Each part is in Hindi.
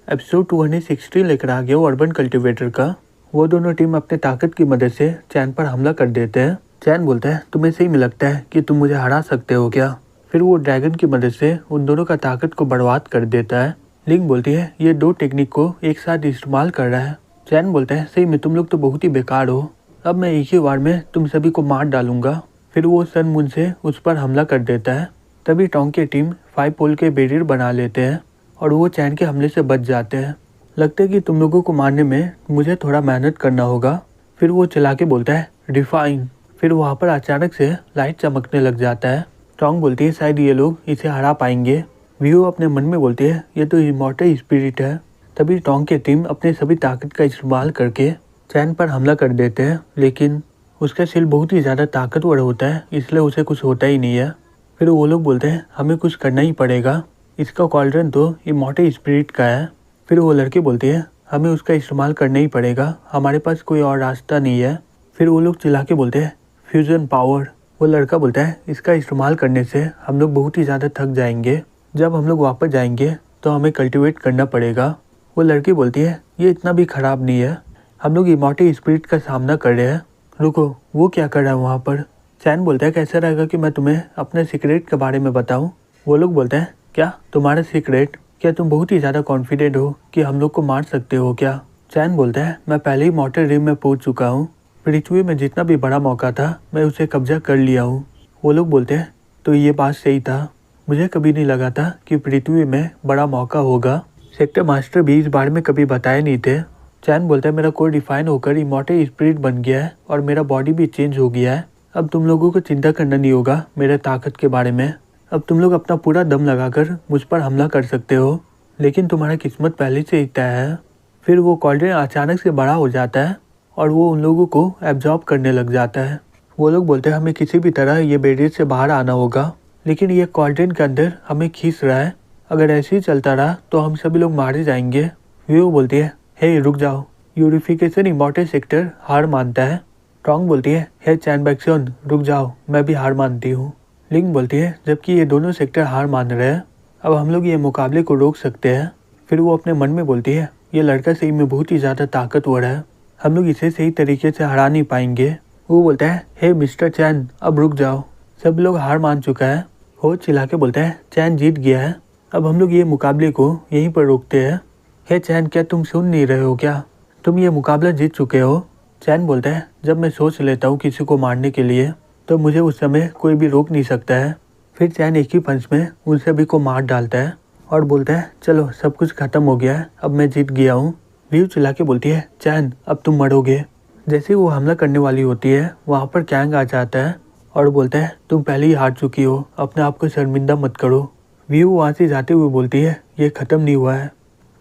एपिसोड 260 लेकर आ गया वो अर्बन कल्टीवेटर का। वो दोनों टीम अपने ताकत की मदद से चैन पर हमला कर देते हैं। चैन बोलता है तुम्हें सही में लगता है कि तुम मुझे हरा सकते हो क्या? फिर वो ड्रैगन की मदद से उन दोनों का ताकत को बर्बाद कर देता है। लिंक बोलती है ये दो टेक्निक को एक साथ इस्तेमाल कर रहा है। चैन बोलता है सही में तुम लोग तो बहुत ही बेकार हो, अब मैं एक ही बार में तुम सभी को मार डालूंगा। फिर वो सन मून से उस पर हमला कर देता है। तभी टोंग की टीम 5 पोल के बैरियर बना लेते हैं और वो चैन के हमले से बच जाते हैं। लगता है कि तुम लोगों को मारने में मुझे थोड़ा मेहनत करना होगा। फिर वो चला के बोलता है डिफाइन। फिर वहाँ पर अचानक से लाइट चमकने लग जाता है। टोंग बोलती है शायद ये लोग इसे हरा पाएंगे। व्यू अपने मन में बोलती है ये तो इमॉर्टल स्पिरिट है। तभी टोंग की टीम अपने सभी ताकत का इस्तेमाल करके चैन पर हमला कर देते हैं, लेकिन उसका सिल बहुत ही ज़्यादा ताकतवर होता है, इसलिए उसे कुछ होता ही नहीं है। फिर वो लोग बोलते हैं हमें कुछ करना ही पड़ेगा, इसका कॉल्ड्रन तो इमॉर्टल स्पिरिट का है। फिर वो लड़के बोलते हैं हमें उसका इस्तेमाल करना ही पड़ेगा, हमारे पास कोई और रास्ता नहीं है। फिर वो लोग चिल्ला के बोलते हैं फ्यूजन पावर। वो लड़का बोलता है इसका इस्तेमाल करने से हम लोग बहुत ही ज़्यादा थक जाएंगे, जब हम लोग वापस जाएंगे तो हमें कल्टिवेट करना पड़ेगा। वो लड़की बोलती है ये इतना भी ख़राब नहीं है, हम लोग इमॉर्टल स्पिरिट का सामना कर रहे हैं। रुको, वो क्या कर रहा है वहाँ पर? चैन बोलता है कैसा रहेगा कि मैं तुम्हें अपने सीक्रेट के बारे में बताऊं? वो लोग बोलते हैं क्या तुम्हारा सीक्रेट? क्या तुम बहुत ही ज़्यादा कॉन्फिडेंट हो कि हम लोग को मार सकते हो क्या? चैन बोलता है मैं पहले ही मॉर्टल रिम में पहुंच चुका हूँ, पृथ्वी में जितना भी बड़ा मौका था मैं उसे कब्जा कर लिया हूँ। वो लोग बोलते हैं तो ये बात सही था, मुझे कभी नहीं लगा था कि पृथ्वी में बड़ा मौका होगा। सेक्टर मास्टर भी इस बारे में कभी बताए नहीं थे। चैन बोलता है मेरा कोर डिफाइन होकर इमॉर्टल स्पिरिट बन गया है और मेरा बॉडी भी चेंज हो गया है। अब तुम लोगों को चिंता करना नहीं होगा मेरे ताकत के बारे में। अब तुम लोग अपना पूरा दम लगाकर मुझ पर हमला कर सकते हो, लेकिन तुम्हारा किस्मत पहले से ही तय है। फिर वो कॉल्ड्रन अचानक से बड़ा हो जाता है और वो उन लोगों को एब्जॉर्ब करने लग जाता है। वो लोग बोलते हैं हमें किसी भी तरह ये बैरियर से बाहर आना होगा, लेकिन ये कॉल्ड्रन के अंदर हमें खींच रहा है, अगर ऐसे ही चलता रहा तो हम सभी लोग मारे जाएंगे। वो बोलती है हे रुक जाओ, यूरिफिकेशन इमॉर्टल सेक्टर हार मानता है। टोंग बोलती है हे चैन बैक्सन रुक जाओ, मैं भी हार मानती हूँ। लिंक बोलती है जबकि ये दोनों सेक्टर हार मान रहे हैं, अब हम लोग ये मुकाबले को रोक सकते हैं। फिर वो अपने मन में बोलती है ये लड़का सही में बहुत ही ज़्यादा ताकतवर है, हम लोग इसे सही तरीके से हरा नहीं पाएंगे। वो बोलता है हे मिस्टर चैन अब रुक जाओ, सब लोग हार मान चुका है। हो चिल्ला के बोलता है चैन जीत गया है, अब हम लोग ये मुकाबले को यहीं पर रोकते हैं। हे चैन क्या तुम सुन नहीं रहे हो क्या, तुम ये मुकाबला जीत चुके हो। चैन बोलता है जब मैं सोच लेता हूँ किसी को मारने के लिए तो मुझे उस समय कोई भी रोक नहीं सकता है। फिर चैन एक ही पंच में उन सभी को मार डालता है और बोलता है चलो सब कुछ खत्म हो गया है, अब मैं जीत गया हूँ। व्यू चिल्ला के बोलती है चैन अब तुम मरोगे। जैसे वो हमला करने वाली होती है वहाँ पर कैंग आ जाता है और बोलता है तुम पहले ही हार चुकी हो, अपने आप को शर्मिंदा मत करो। व्यू वहाँ से जाते हुए बोलती है ये ख़त्म नहीं हुआ है।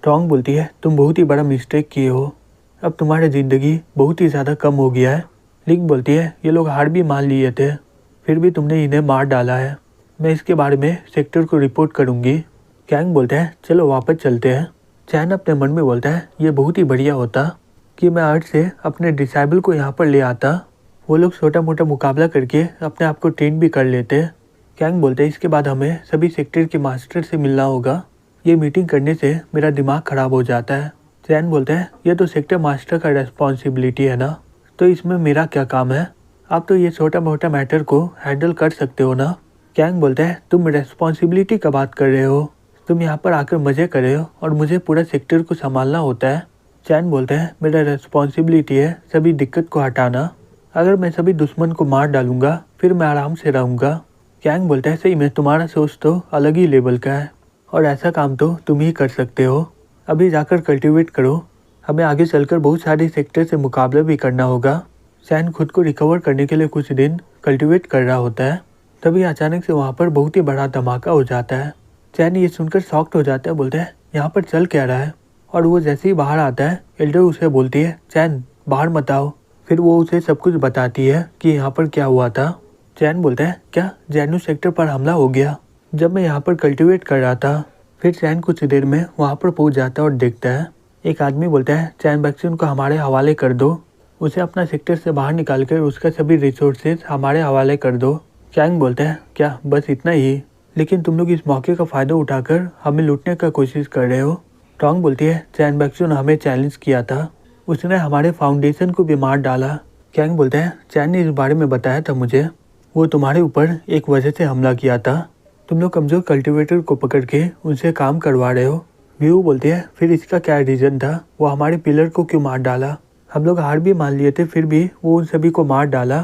टोंग बोलती है तुम बहुत ही बड़ा मिस्टेक किए हो, अब तुम्हारी ज़िंदगी बहुत ही ज़्यादा कम हो गया है। लिंक बोलती है ये लोग हार भी मान लिए थे, फिर भी तुमने इन्हें मार डाला है, मैं इसके बारे में सेक्टर को रिपोर्ट करूँगी। कैंग बोलता है चलो वापस चलते हैं। चैन अपने मन में बोलता है ये बहुत ही बढ़िया होता कि मैं अर्थ से अपने डिसाइबल को यहाँ पर ले आता, वो लोग छोटा मोटा मुकाबला करके अपने आप को ट्रेन भी कर लेते। कैंग बोलते हैं इसके बाद हमें सभी सेक्टर के मास्टर से मिलना होगा, ये मीटिंग करने से मेरा दिमाग ख़राब हो जाता है। चैन बोलते हैं ये तो सेक्टर मास्टर का रेस्पॉन्सिबिलिटी है ना, तो इसमें मेरा क्या काम है, आप तो ये छोटा मोटा मैटर को हैंडल कर सकते हो ना। कैंग बोलते हैं तुम रेस्पॉन्सिबिलिटी का बात कर रहे हो, तुम यहाँ पर आकर मज़े कर रहे हो और मुझे पूरा सेक्टर को संभालना होता है। चैन बोलते हैं मेरा रेस्पॉन्सिबिलिटी है सभी दिक्कत को हटाना, अगर मैं सभी दुश्मन को मार डालूंगा फिर मैं आराम से रहूँगा। कैंग बोलता है सही में तुम्हारा सोच तो अलग ही लेवल का है और ऐसा काम तो तुम ही कर सकते हो, अभी जाकर कल्टीवेट करो, हमें आगे चलकर बहुत सारे सेक्टर से मुकाबला भी करना होगा। चैन खुद को रिकवर करने के लिए कुछ दिन कल्टीवेट कर रहा होता है, तभी अचानक से वहाँ पर बहुत ही बड़ा धमाका हो जाता है। चैन ये सुनकर शॉक्ड हो जाता है, बोलता है यहाँ पर चल क्या रहा है, और वो जैसे ही बाहर आता है एल्डर उसे बोलती है चैन बाहर मत आओ। फिर वो उसे सब कुछ बताती है कि यहाँ पर क्या हुआ था। चैन बोलता है क्या जैनू सेक्टर पर हमला हो गया जब मैं यहाँ पर कल्टीवेट कर रहा था। फिर चैन कुछ देर में वहाँ पर पहुँच जाता है और देखता है एक आदमी बोलता है चैन बैक्सन को हमारे हवाले कर दो, उसे अपना सेक्टर से बाहर निकाल कर उसका सभी रिसोर्सेज हमारे हवाले कर दो। चैन बोलता है क्या बस इतना ही, लेकिन तुम लोग इस मौके का फ़ायदा उठाकर हमें लूटने का कोशिश कर रहे हो। टोंग बोलती है चैन बैक्सू ने हमें चैलेंज किया था, उसने हमारे फाउंडेशन को भी मार डाला। कैंग बोलता है चैन ने इस बारे में बताया था मुझे, वो तुम्हारे ऊपर एक वजह से हमला किया था, तुम लोग कमजोर कल्टीवेटर को पकड़ के उनसे काम करवा रहे हो। व्यू बोलती है फिर इसका क्या रीजन था, वो हमारे पिलर को क्यों मार डाला, हम लोग हार भी मान लिए थे फिर भी वो उन सभी को मार डाला।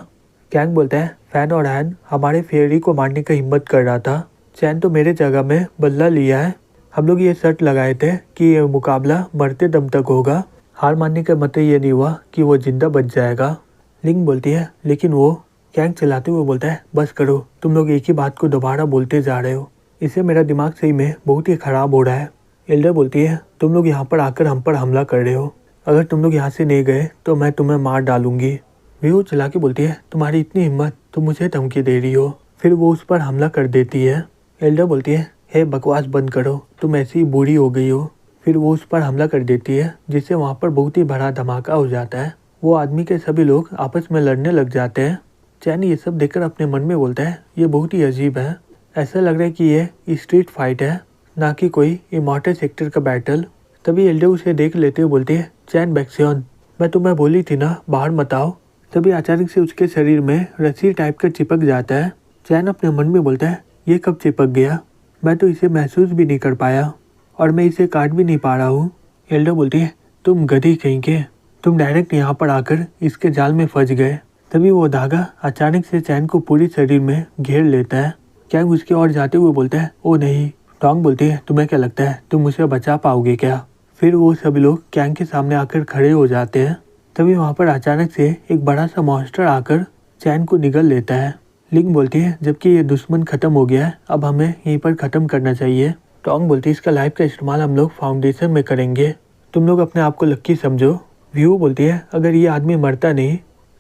कैंग बोलता है फैन और हैन हमारे फेयरी को मारने का हिम्मत कर रहा था, चैन तो मेरे जगह में बदला लिया है, हम लोग ये शर्त लगाए थे कि ये मुकाबला मरते दम तक होगा, हार मानने का मतलब ये नहीं हुआ कि वो जिंदा बच जाएगा। लिंग बोलती है लेकिन वो। कैंग चलाते हुए बोलता है बस करो, तुम लोग एक ही बात को दोबारा बोलते जा रहे हो, इससे मेरा दिमाग सही में बहुत ही खराब हो रहा है। एल्डर बोलती है तुम लोग यहाँ पर आकर हम पर हमला कर रहे हो, अगर तुम लोग यहाँ से नहीं गए तो मैं तुम्हें मार डालूंगी। व्यू चला के बोलती है तुम्हारी इतनी हिम्मत, तुम मुझे धमकी दे रही हो, फिर वो उस पर हमला कर देती है। एल्डर बोलती है हे बकवास बंद करो, तुम ऐसी बूढ़ी हो गई हो, फिर वो उस पर हमला कर देती है जिससे वहाँ पर बहुत ही बड़ा धमाका हो जाता है, वो आदमी के सभी लोग आपस में लड़ने लग जाते हैं। चैन ये सब देखकर अपने मन में बोलता है ये बहुत ही अजीब है, ऐसा लग रहा है कि ये स्ट्रीट फाइट है ना कि कोई इमॉर्टल सेक्टर का बैटल। तभी एल्डर उसे देख लेते हुए बोलती है चैन बैक्सियन मैं तुम्हें बोली थी ना बाहर मत आओ। तभी अचानक से उसके शरीर में रस्सी टाइप का चिपक जाता है। चैन अपने मन में बोलता है ये कब चिपक गया, मैं तो इसे महसूस भी नहीं कर पाया और मैं इसे काट भी नहीं पा रहा हूँ। एल्डर बोलती है तुम गधी कहीं के, तुम डायरेक्ट यहाँ पर आकर इसके जाल में फंस गए। तभी वो धागा अचानक से चैन को पूरी शरीर में घेर लेता है। कैंग उसकी ओर जाते हुए बोलता है ओ नहीं। टोंग बोलती है तुम्हें क्या लगता है तुम उसे बचा पाओगे क्या। फिर वो सभी लोग कैंग के सामने आकर खड़े हो जाते हैं। तभी वहाँ पर अचानक से एक बड़ा सा मॉन्स्टर आकर चैन को निगल लेता है। लिंग बोलती है जबकि ये दुश्मन खत्म हो गया है अब हमें यहीं पर खत्म करना चाहिए। टोंग बोलती है इसका लाइफ का इस्तेमाल हम लोग फाउंडेशन में करेंगे, तुम लोग अपने आप को लक्की समझो। व्यू बोलती है अगर ये आदमी मरता नहीं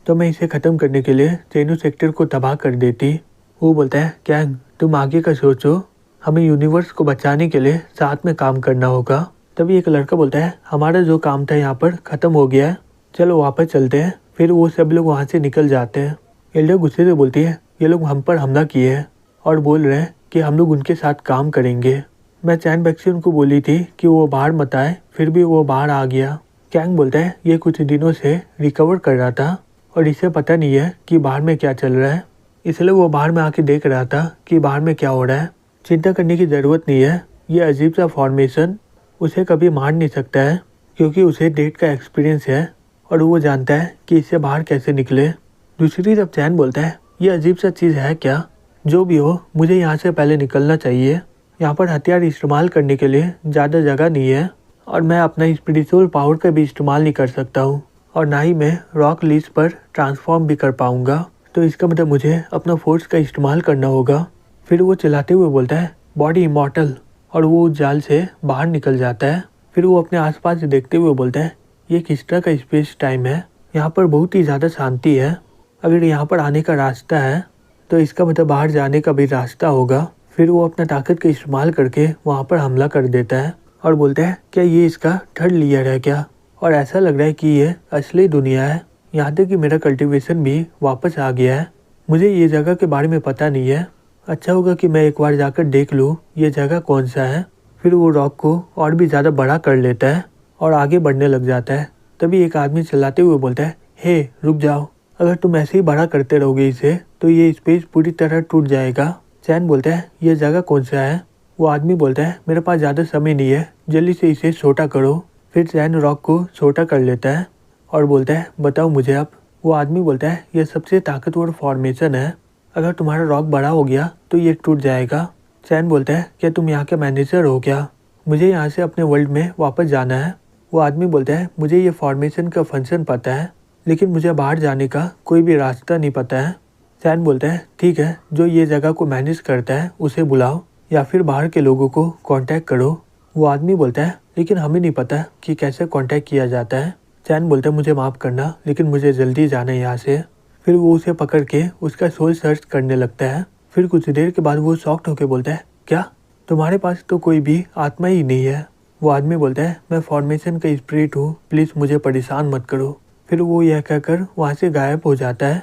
तो मैं इसे खत्म करने के लिए चेनू सेक्टर को तबाह कर देती। वो बोलता है कैंग तुम आगे का सोचो, हमें यूनिवर्स को बचाने के लिए साथ में काम करना होगा। तभी एक लड़का बोलता है हमारा जो काम था यहाँ पर खत्म हो गया है, चलो वापस चलते हैं। फिर वो सब लोग वहाँ से निकल जाते हैं। एल्डर गुस्से से बोलती है ये लोग हम पर हमला किए हैं और बोल रहे हैं कि हम लोग उनके साथ काम करेंगे, मैं चैन बैक्सियन को बोली थी कि वो बाहर मत आए फिर भी वो बाहर आ गया। कैंग बोलता है ये कुछ दिनों से रिकवर कर रहा था और इसे पता नहीं है कि बाहर में क्या चल रहा है, इसलिए वो बाहर में आके देख रहा था कि बाहर में क्या हो रहा है। चिंता करने की ज़रूरत नहीं है, ये अजीब सा फॉर्मेशन उसे कभी मार नहीं सकता है क्योंकि उसे डेट का एक्सपीरियंस है और वो जानता है कि इससे बाहर कैसे निकले। दूसरी तरफ चैन बोलता है ये अजीब सा चीज़ है क्या, जो भी हो मुझे यहाँ से पहले निकलना चाहिए, यहाँ पर हथियार इस्तेमाल करने के लिए ज़्यादा जगह नहीं है और मैं अपना स्पिरिचुअल पावर का भी इस्तेमाल नहीं कर सकता हूँ और ना ही मैं रॉक लीज पर ट्रांसफॉर्म भी कर पाऊँगा, तो इसका मतलब मुझे अपना फोर्स का इस्तेमाल करना होगा। फिर वो चिल्लाते हुए बोलता है बॉडी इमॉर्टल और वो उस जाल से बाहर निकल जाता है। फिर वो अपने आसपास देखते हुए बोलता है ये किस तरह का स्पेस टाइम है, यहाँ पर बहुत ही ज़्यादा शांति है, अगर यहाँ पर आने का रास्ता है तो इसका मतलब बाहर जाने का भी रास्ता होगा। फिर वो अपना ताकत का इस्तेमाल करके वहाँ पर हमला कर देता है और बोलता है क्या ये इसका थर्ड लेयर है क्या, और ऐसा लग रहा है कि ये असली दुनिया है, यहाँ तक कि मेरा कल्टीवेशन भी वापस आ गया है, मुझे ये जगह के बारे में पता नहीं है, अच्छा होगा कि मैं एक बार जाकर देख लूँ ये जगह कौन सा है। फिर वो रॉक को और भी ज़्यादा बड़ा कर लेता है और आगे बढ़ने लग जाता है। तभी एक आदमी चिल्लाते हुए बोलता है हे रुक जाओ, अगर तुम ऐसे ही बड़ा करते रहोगे इसे तो ये स्पेस पूरी तरह टूट जाएगा। चैन बोलता है ये जगह कौन सा है। वो आदमी बोलता है मेरे पास ज़्यादा समय नहीं है, जल्दी से इसे छोटा करो। फिर चैन रॉक को छोटा कर लेता है और बोलता है बताओ मुझे अब। वो आदमी बोलता है यह सबसे ताकतवर फॉर्मेशन है, अगर तुम्हारा रॉक बड़ा हो गया तो ये टूट जाएगा। चैन बोलता है क्या तुम यहाँ के मैनेजर हो क्या, मुझे यहाँ से अपने वर्ल्ड में वापस जाना है। वो आदमी बोलता है मुझे ये फॉर्मेशन का फंक्शन पता है लेकिन मुझे बाहर जाने का कोई भी रास्ता नहीं पता है। चैन बोलता है ठीक है, जो ये जगह को मैनेज करता है उसे बुलाओ या फिर बाहर के लोगों को कांटेक्ट करो। वो आदमी बोलता है लेकिन हमें नहीं पता कि कैसे कांटेक्ट किया जाता है। चैन बोलता है मुझे माफ़ करना लेकिन मुझे जल्दी जाना है यहाँ से। फिर वो उसे पकड़ के उसका सोल सर्च करने लगता है। फिर कुछ देर के बाद वो शॉक्ड होकर बोलता है क्या तुम्हारे पास तो कोई भी आत्मा ही नहीं है। वो आदमी बोलता है मैं फॉर्मेशन का स्पिरिट हूँ, प्लीज़ मुझे परेशान मत करो। फिर वो यह कहकर वहाँ से गायब हो जाता है।